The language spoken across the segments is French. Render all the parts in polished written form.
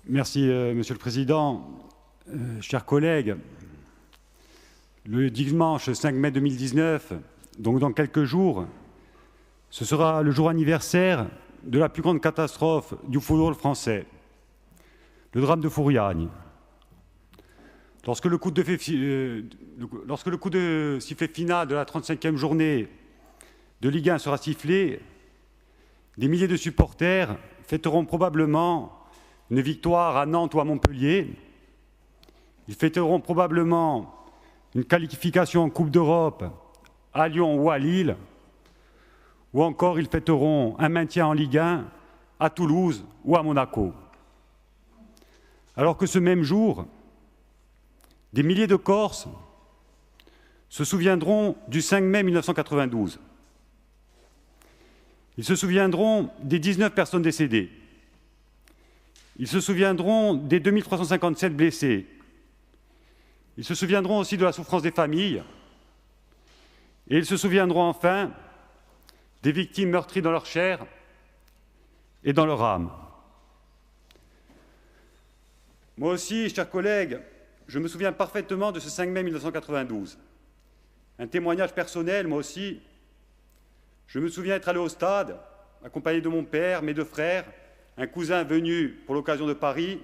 Merci, Monsieur le Président. Chers collègues, le dimanche 5 mai 2019, donc dans quelques jours, ce sera le jour anniversaire de la plus grande catastrophe du football français, le drame de Fouriagne. Lorsque le coup de sifflet final de la 35e journée de Ligue 1 sera sifflé, des milliers de supporters fêteront probablement une victoire à Nantes ou à Montpellier. Ils fêteront probablement une qualification en Coupe d'Europe à Lyon ou à Lille, ou encore ils fêteront un maintien en Ligue 1 à Toulouse ou à Monaco. Alors que ce même jour, des milliers de Corses se souviendront du 5 mai 1992. Ils se souviendront des 19 personnes décédées. Ils se souviendront des 2357 blessés. Ils se souviendront aussi de la souffrance des familles. Et ils se souviendront enfin des victimes meurtries dans leur chair et dans leur âme. Moi aussi, chers collègues, je me souviens parfaitement de ce 5 mai 1992. Un témoignage personnel, moi aussi. Je me souviens être allé au stade, accompagné de mon père, mes deux frères, un cousin venu pour l'occasion de Paris.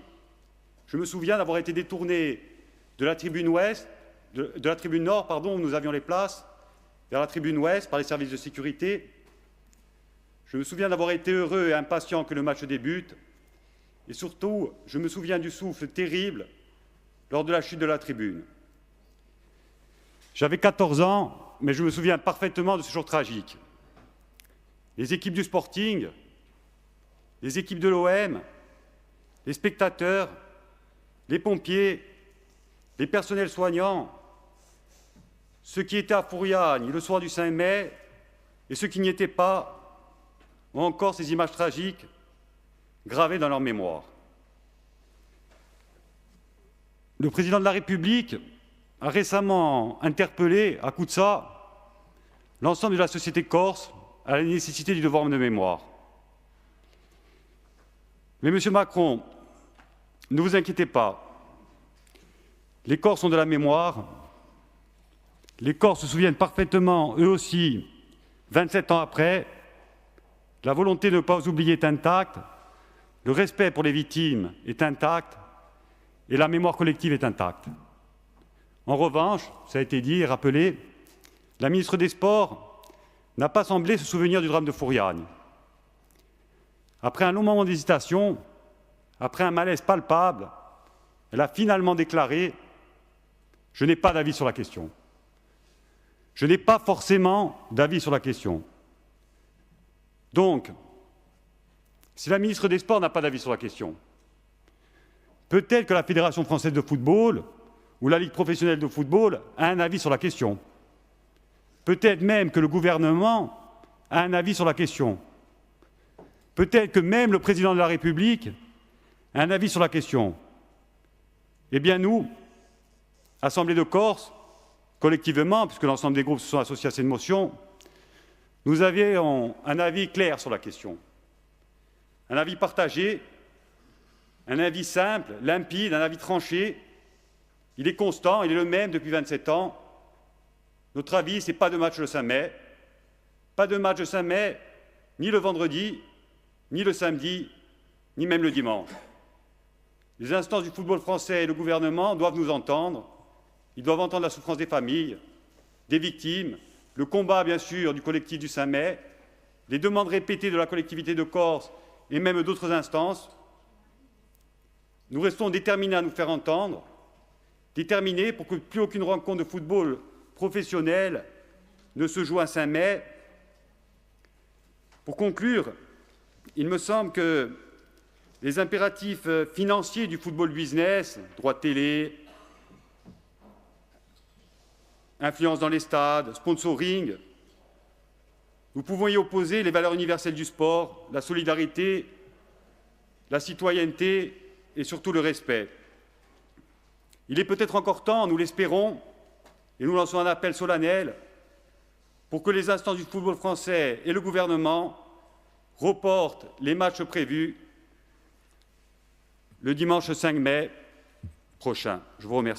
Je me souviens d'avoir été détourné de la tribune ouest, de la tribune nord, pardon, où nous avions les places, vers la tribune ouest par les services de sécurité. Je me souviens d'avoir été heureux et impatient que le match débute. Et surtout, je me souviens du souffle terrible lors de la chute de la tribune. J'avais 14 ans, mais je me souviens parfaitement de ce jour tragique. Les équipes du Sporting, les équipes de l'OM, les spectateurs, les pompiers, les personnels soignants, ceux qui étaient à Fouriagne le soir du 5 mai et ceux qui n'y étaient pas, ont encore ces images tragiques gravées dans leur mémoire. Le président de la République a récemment interpellé à coup de ça l'ensemble de la société corse à la nécessité du devoir de mémoire. Mais Monsieur Macron, ne vous inquiétez pas. Les Corses ont de la mémoire. Les Corses se souviennent parfaitement, eux aussi, 27 ans après. La volonté de ne pas oublier est intacte. Le respect pour les victimes est intact. Et la mémoire collective est intacte. En revanche, ça a été dit et rappelé, la ministre des Sports n'a pas semblé se souvenir du drame de Fouriagne. Après un long moment d'hésitation, après un malaise palpable, elle a finalement déclaré « Je n'ai pas d'avis sur la question. Je n'ai pas forcément d'avis sur la question. » Donc, si la ministre des Sports n'a pas d'avis sur la question, peut-être que la Fédération française de football ou la Ligue professionnelle de football a un avis sur la question. Peut-être même que le gouvernement a un avis sur la question. Peut-être que même le président de la République a un avis sur la question. Eh bien nous, Assemblée de Corse, collectivement, puisque l'ensemble des groupes se sont associés à cette motion, nous avions un avis clair sur la question. Un avis partagé, un avis simple, limpide, un avis tranché. Il est constant, il est le même depuis 27 ans. Notre avis, ce n'est pas de match le 5 mai. Pas de match le 5 mai, ni le vendredi, ni le samedi, ni même le dimanche. Les instances du football français et le gouvernement doivent nous entendre. Ils doivent entendre la souffrance des familles, des victimes, le combat, bien sûr, du collectif du 5 mai, les demandes répétées de la collectivité de Corse et même d'autres instances. Nous restons déterminés à nous faire entendre, déterminés pour que plus aucune rencontre de football professionnel ne se joue un 5 mai. Pour conclure, il me semble que les impératifs financiers du football business, droits de télé, influence dans les stades, sponsoring, nous pouvons y opposer les valeurs universelles du sport, la solidarité, la citoyenneté et surtout le respect. Il est peut-être encore temps, nous l'espérons, et nous lançons un appel solennel pour que les instances du football français et le gouvernement reportent les matchs prévus le dimanche 5 mai prochain. Je vous remercie.